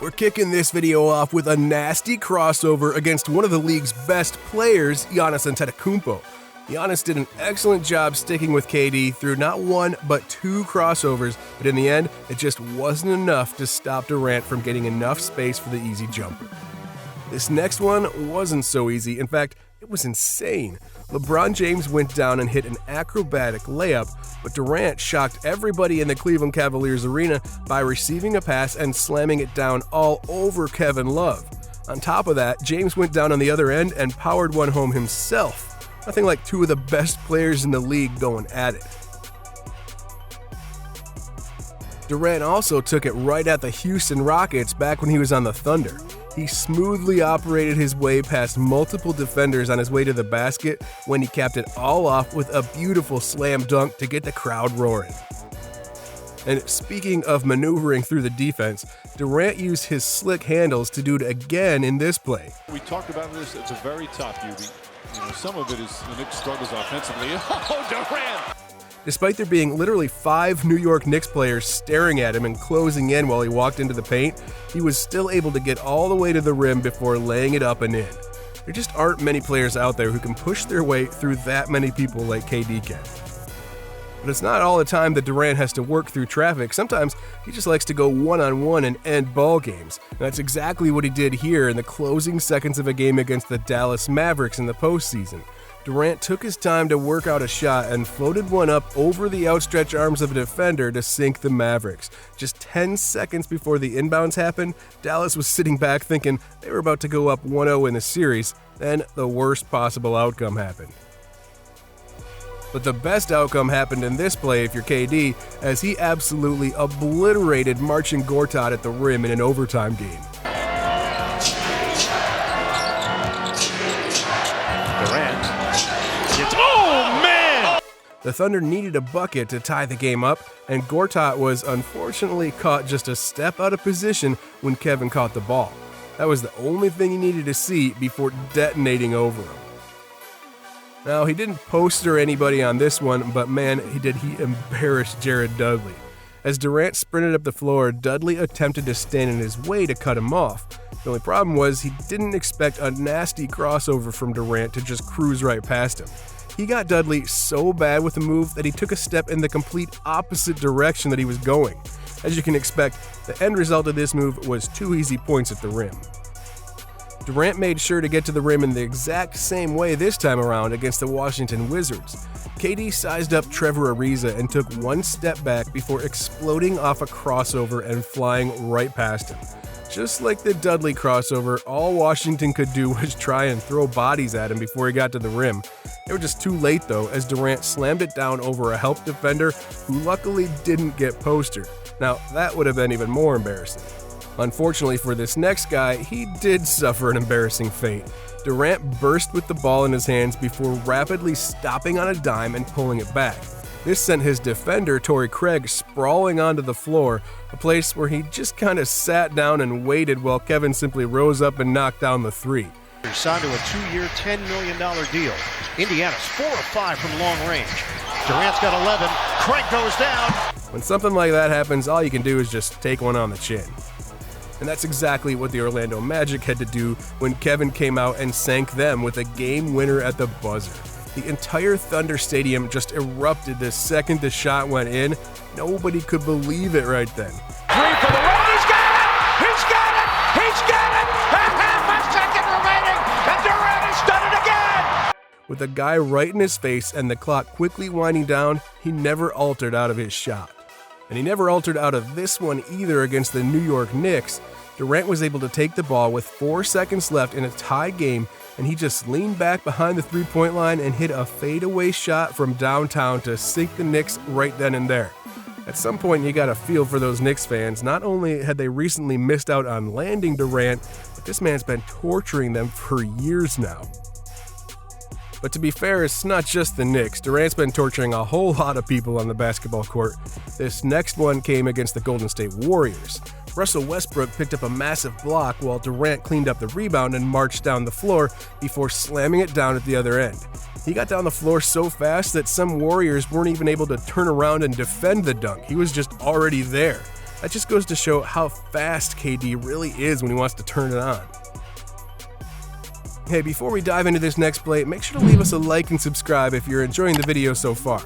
We're kicking this video off with a nasty crossover against one of the league's best players, Giannis Antetokounmpo. Giannis did an excellent job sticking with KD through not one, but two crossovers, but in the end, it just wasn't enough to stop Durant from getting enough space for the easy jumper. This next one wasn't so easy. In fact, it was insane. LeBron James went down and hit an acrobatic layup, but Durant shocked everybody in the Cleveland Cavaliers arena by receiving a pass and slamming it down all over Kevin Love. On top of that, James went down on the other end and powered one home himself. Nothing like two of the best players in the league going at it. Durant also took it right at the Houston Rockets back when he was on the Thunder. He smoothly operated his way past multiple defenders on his way to the basket when he capped it all off with a beautiful slam dunk to get the crowd roaring. And speaking of maneuvering through the defense, Durant used his slick handles to do it again in this play. We talked about this, it's a very tough, UB. Some of it is the Knicks' struggles offensively. Oh, Durant! Despite there being literally 5 New York Knicks players staring at him and closing in while he walked into the paint, he was still able to get all the way to the rim before laying it up and in. There just aren't many players out there who can push their way through that many people like KD can. But it's not all the time that Durant has to work through traffic. Sometimes he just likes to go one-on-one and end ball games. And that's exactly what he did here in the closing seconds of a game against the Dallas Mavericks in the postseason. Durant took his time to work out a shot and floated one up over the outstretched arms of a defender to sink the Mavericks. Just 10 seconds before the inbounds happened, Dallas was sitting back thinking they were about to go up 1-0 in the series. Then the worst possible outcome happened. But the best outcome happened in this play if you're KD, as he absolutely obliterated Marcin Gortat at the rim in an overtime game. Durant. Oh, man! The Thunder needed a bucket to tie the game up, and Gortat was unfortunately caught just a step out of position when Kevin caught the ball. That was the only thing he needed to see before detonating over him. Now, he didn't poster anybody on this one, but man, he embarrassed Jared Dudley. As Durant sprinted up the floor, Dudley attempted to stand in his way to cut him off. The only problem was he didn't expect a nasty crossover from Durant to just cruise right past him. He got Dudley so bad with the move that he took a step in the complete opposite direction that he was going. As you can expect, the end result of this move was 2 easy points at the rim. Durant made sure to get to the rim in the exact same way this time around against the Washington Wizards. KD sized up Trevor Ariza and took one step back before exploding off a crossover and flying right past him. Just like the Dudley crossover, all Washington could do was try and throw bodies at him before he got to the rim. They were just too late though, as Durant slammed it down over a help defender who luckily didn't get postered. Now, that would have been even more embarrassing. Unfortunately for this next guy, he did suffer an embarrassing fate. Durant burst with the ball in his hands before rapidly stopping on a dime and pulling it back. This sent his defender, Torrey Craig, sprawling onto the floor, a place where he just kind of sat down and waited while Kevin simply rose up and knocked down the three. Signed to a 2-year, $10 million deal. Indiana's 4 of 5 from long range. Durant's got 11. Craig goes down. When something like that happens, all you can do is just take one on the chin. And that's exactly what the Orlando Magic had to do when Kevin came out and sank them with a game winner at the buzzer. The entire Thunder Stadium just erupted the second the shot went in. Nobody could believe it right then. 3 for the win. He's got it! He's got it! He's got it! A half a second remaining, and Durant has done it again! With a guy right in his face and the clock quickly winding down, he never altered out of his shot. And he never altered out of this one either against the New York Knicks. Durant was able to take the ball with 4 seconds left in a tie game, and he just leaned back behind the three-point line and hit a fadeaway shot from downtown to sink the Knicks right then and there. At some point, you got to feel for those Knicks fans. Not only had they recently missed out on landing Durant, but this man's been torturing them for years now. But to be fair, it's not just the Knicks. Durant's been torturing a whole lot of people on the basketball court. This next one came against the Golden State Warriors. Russell Westbrook picked up a massive block while Durant cleaned up the rebound and marched down the floor before slamming it down at the other end. He got down the floor so fast that some Warriors weren't even able to turn around and defend the dunk. He was just already there. That just goes to show how fast KD really is when he wants to turn it on. Hey, before we dive into this next play, make sure to leave us a like and subscribe if you're enjoying the video so far.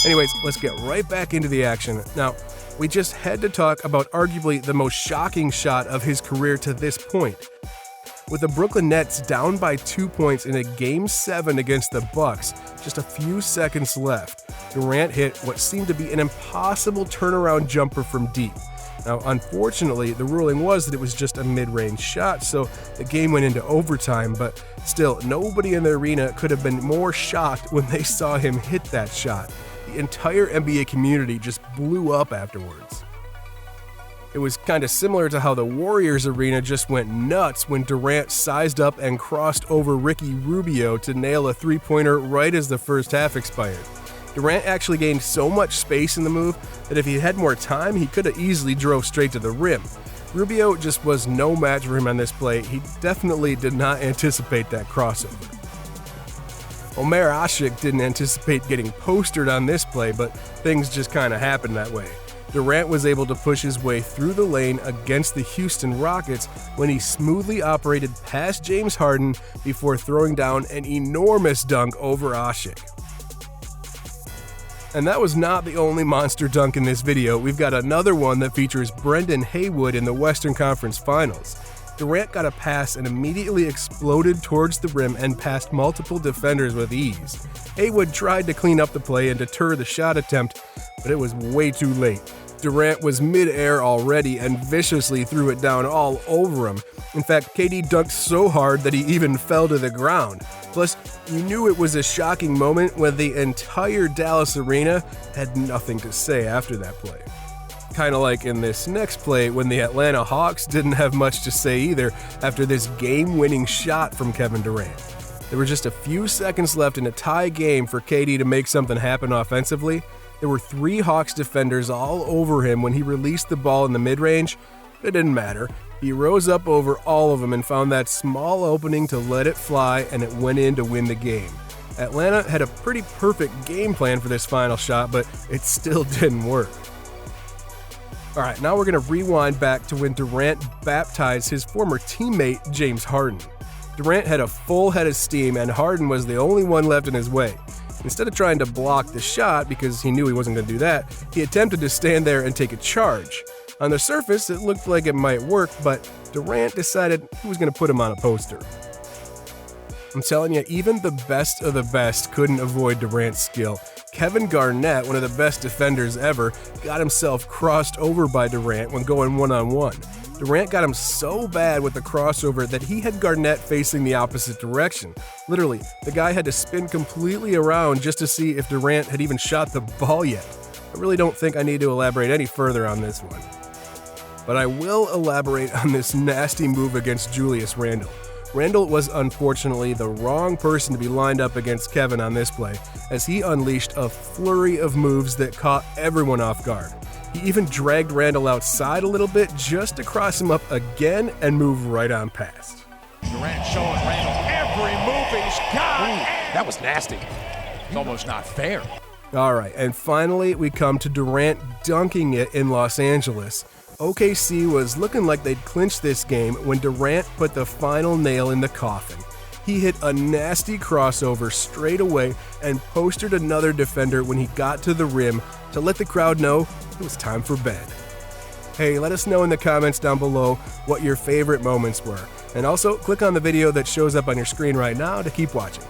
Anyways, let's get right back into the action. Now, we just had to talk about arguably the most shocking shot of his career to this point. With the Brooklyn Nets down by 2 points in a Game 7 against the Bucks, just a few seconds left, Durant hit what seemed to be an impossible turnaround jumper from deep. Now, unfortunately, the ruling was that it was just a mid-range shot, so the game went into overtime, but still, nobody in the arena could have been more shocked when they saw him hit that shot. The entire NBA community just blew up afterwards. It was kind of similar to how the Warriors arena just went nuts when Durant sized up and crossed over Ricky Rubio to nail a three-pointer right as the first half expired. Durant actually gained so much space in the move that if he had more time, he could have easily drove straight to the rim. Rubio just was no match for him on this play. He definitely did not anticipate that crossover. Omer Asik didn't anticipate getting postered on this play, but things just kind of happened that way. Durant was able to push his way through the lane against the Houston Rockets when he smoothly operated past James Harden before throwing down an enormous dunk over Asik. And that was not the only monster dunk in this video. We've got another one that features Brendan Haywood in the Western Conference Finals. Durant got a pass and immediately exploded towards the rim and past multiple defenders with ease. Haywood tried to clean up the play and deter the shot attempt, but it was way too late. Durant was mid-air already and viciously threw it down all over him. In fact, KD dunked so hard that he even fell to the ground. Plus, you knew it was a shocking moment when the entire Dallas arena had nothing to say after that play. Kind of like in this next play when the Atlanta Hawks didn't have much to say either after this game-winning shot from Kevin Durant. There were just a few seconds left in a tie game for KD to make something happen offensively. There were 3 Hawks defenders all over him when he released the ball in the mid-range. It didn't matter. He rose up over all of them and found that small opening to let it fly, and it went in to win the game. Atlanta had a pretty perfect game plan for this final shot, but it still didn't work. Alright, now we're going to rewind back to when Durant baptized his former teammate James Harden. Durant had a full head of steam, and Harden was the only one left in his way. Instead of trying to block the shot because he knew he wasn't going to do that, he attempted to stand there and take a charge. On the surface, it looked like it might work, but Durant decided he was going to put him on a poster. I'm telling you, even the best of the best couldn't avoid Durant's skill. Kevin Garnett, one of the best defenders ever, got himself crossed over by Durant when going one-on-one. Durant got him so bad with the crossover that he had Garnett facing the opposite direction. Literally, the guy had to spin completely around just to see if Durant had even shot the ball yet. I really don't think I need to elaborate any further on this one. But I will elaborate on this nasty move against Julius Randle. Randle was unfortunately the wrong person to be lined up against Kevin on this play, as he unleashed a flurry of moves that caught everyone off guard. He even dragged Randle outside a little bit just to cross him up again and move right on past. Durant showing Randle every move he's got. Ooh, that was nasty. It's almost not fair. Alright, and finally we come to Durant dunking it in Los Angeles. OKC was looking like they'd clinched this game when Durant put the final nail in the coffin. He hit a nasty crossover straight away and postered another defender when he got to the rim to let the crowd know it was time for bed. Hey, let us know in the comments down below what your favorite moments were. And also, click on the video that shows up on your screen right now to keep watching.